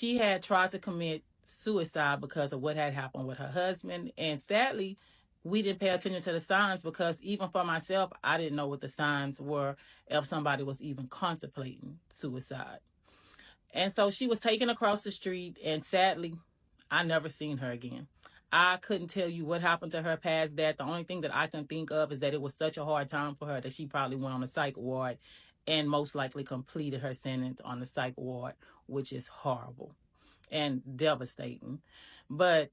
She had tried to commit suicide because of what had happened with her husband. And sadly, we didn't pay attention to the signs because even for myself, I didn't know what the signs were if somebody was even contemplating suicide. And so she was taken across the street, and sadly, I never seen her again. I couldn't tell you what happened to her past that. The only thing that I can think of is that it was such a hard time for her that she probably went on a psych ward and most likely completed her sentence on the psych ward, which is horrible and devastating. But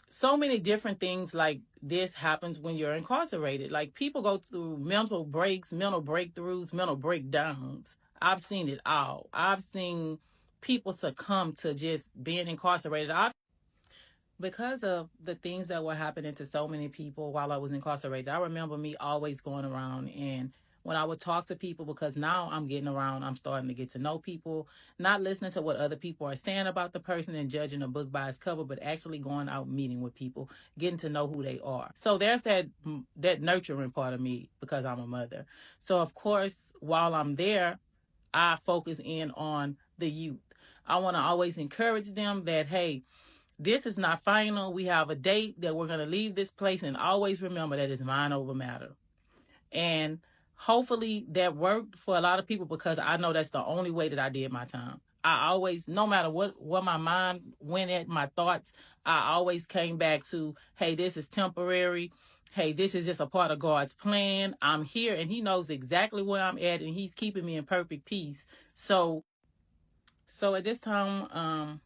so many different things like this happens when you're incarcerated. Like, people go through mental breaks, mental breakthroughs, mental breakdowns. I've seen it all. I've seen people succumb to just being incarcerated. Because of the things that were happening to so many people while I was incarcerated, I remember me always going around, and when I would talk to people, because now I'm getting around, I'm starting to get to know people, not listening to what other people are saying about the person and judging a book by its cover, but actually going out meeting with people, getting to know who they are. So there's that nurturing part of me because I'm a mother. So of course, while I'm there, I focus in on the youth. I want to always encourage them that, hey, this is not final. We have a date that we're going to leave this place, and always remember that it's mind over matter. And hopefully that worked for a lot of people because I know that's the only way that I did my time. I always, no matter what my mind went at, my thoughts, I always came back to, hey, this is temporary. Hey, this is just a part of God's plan. I'm here, and He knows exactly where I'm at, and He's keeping me in perfect peace. So at this time,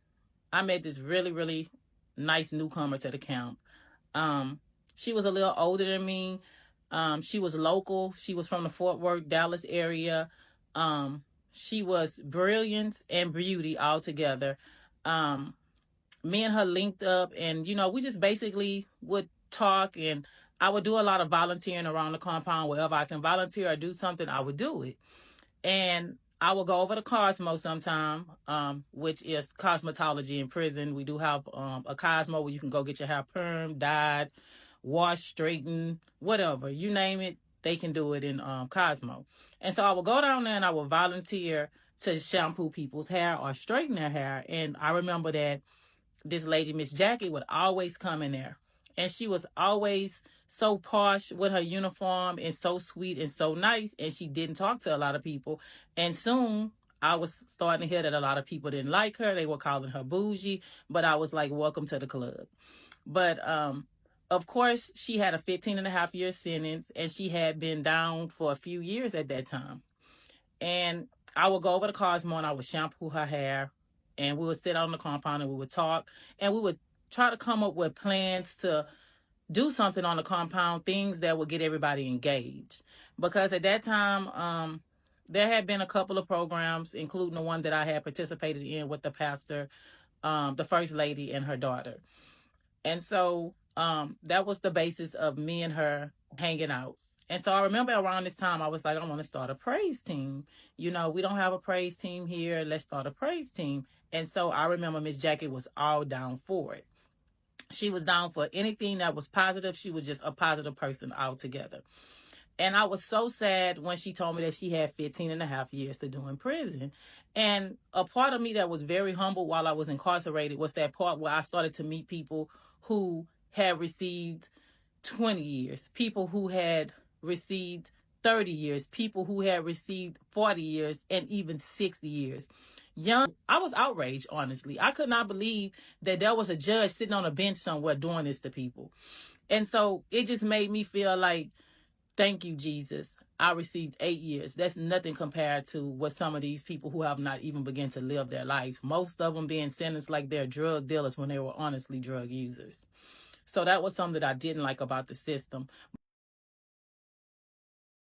I met this really, really nice newcomer to the camp. She was a little older than me. She was local. She was from the Fort Worth, Dallas area. She was brilliance and beauty all together. Me and her linked up, and, we just basically would talk, and I would do a lot of volunteering around the compound. Wherever I can volunteer or do something, I would do it. And I will go over to Cosmo sometime, which is cosmetology in prison. We do have a Cosmo where you can go get your hair permed, dyed, washed, straightened, whatever. You name it, they can do it in Cosmo. And so I will go down there and I will volunteer to shampoo people's hair or straighten their hair. And I remember that this lady, Miss Jackie, would always come in there. And she was always so posh with her uniform and so sweet and so nice. And she didn't talk to a lot of people. And soon I was starting to hear that a lot of people didn't like her. They were calling her bougie. But I was like, welcome to the club. But of course, she had a 15-and-a-half-year sentence. And she had been down for a few years at that time. And I would go over to Cosmo and I would shampoo her hair. And we would sit on the compound and we would talk. And we would try to come up with plans to do something on the compound, things that would get everybody engaged. Because at that time, there had been a couple of programs, including the one that I had participated in with the pastor, the first lady, and her daughter. And so that was the basis of me and her hanging out. And so I remember around this time, I was like, I want to start a praise team. We don't have a praise team here. Let's start a praise team. And so I remember Miss Jackie was all down for it. She was down for anything that was positive. She was just a positive person altogether. And I was so sad when she told me that she had 15-and-a-half years to do in prison. And a part of me that was very humble while I was incarcerated was that part where I started to meet people who had received 20 years, people who had received 30 years, people who had received 40 years, and even 60 years. I was outraged, honestly. I could not believe that there was a judge sitting on a bench somewhere doing this to people. And so it just made me feel like, thank you, Jesus. I received 8 years. That's nothing compared to what some of these people who have not even begun to live their lives, most of them being sentenced like they're drug dealers when they were honestly drug users. So that was something that I didn't like about the system.